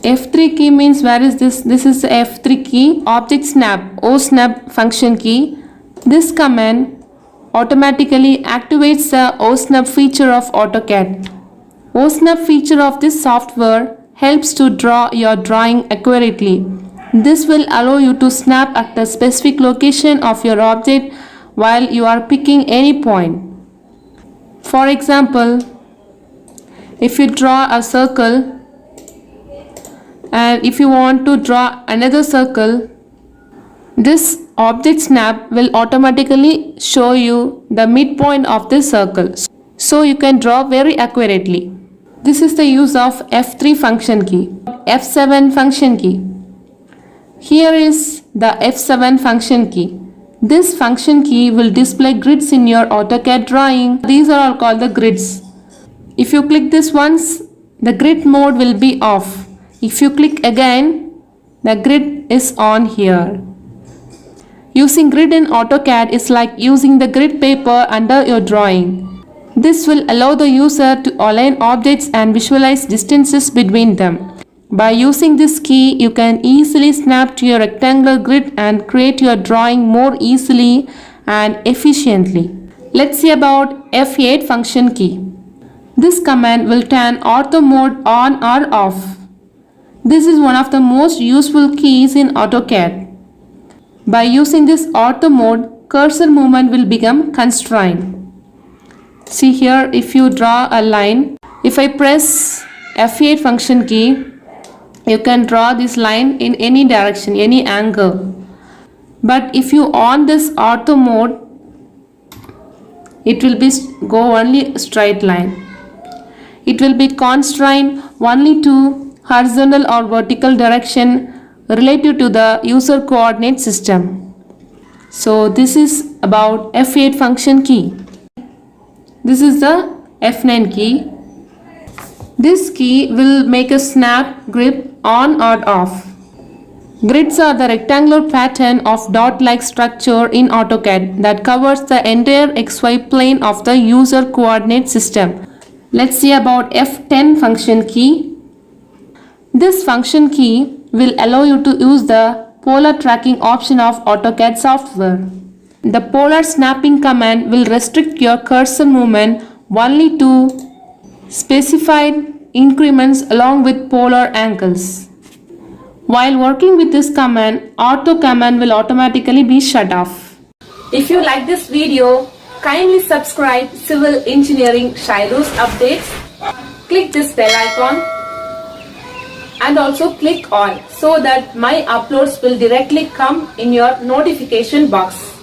F3 key means where is this? This is the F3 key. Object snap, Osnap function key. This command automatically activates the Osnap feature of AutoCAD. Osnap feature of this software helps to draw your drawing accurately. This will allow you to snap at the specific location of your object while you are picking any point. For example, if you draw a circle and if you want to draw another circle, this object snap will automatically show you the midpoint of this circle, so you can draw very accurately. This is the use of F3 function key. F7 function key. Here is the F7 function key. This function key will display grids in your AutoCAD drawing. These are all called the grids. If you click this once, the grid mode will be off. If you click again, the grid is on here. Using grid in AutoCAD is like using the grid paper under your drawing. This will allow the user to align objects and visualize distances between them. By using this key, you can easily snap to your rectangular grid and create your drawing more easily and efficiently. Let's see about F8 function key. This command will turn Ortho mode on or off. This is one of the most useful keys in AutoCAD. By using this Ortho mode, cursor movement will become constrained. See here, if you draw a line, if I press F8 function key, you can draw this line in any direction, any angle. But if you on this Ortho mode, it will be go only straight line. It will be constrained only to horizontal or vertical direction relative to the user coordinate system. So this is about F8 function key. This is the F9 key. This key will make a snap grip on or off. Grids are the rectangular pattern of dot-like structure in AutoCAD that covers the entire XY plane of the user coordinate system. Let's see about F10 function key. This function key will allow you to use the polar tracking option of AutoCAD software. The polar snapping command will restrict your cursor movement only to specified increments along with polar angles. While working with this command, Ortho command will automatically be shut off. If you like this video, kindly subscribe Civil Engineering Shylusupdates. Click this bell icon and also click all so that my uploads will directly come in your notification box.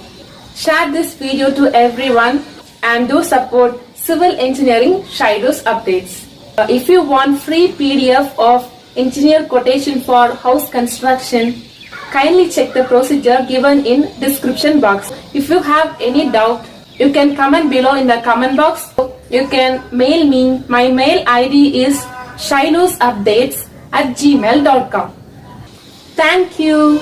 Share this video to everyone and do support Civil Engineering Shylusupdates. If you want free PDF of engineer quotation for house construction, kindly check the procedure given in description box. If you have any doubt, you can comment below in the comment box. You can mail me. My mail ID is shylusupdates@gmail.com. Thank you.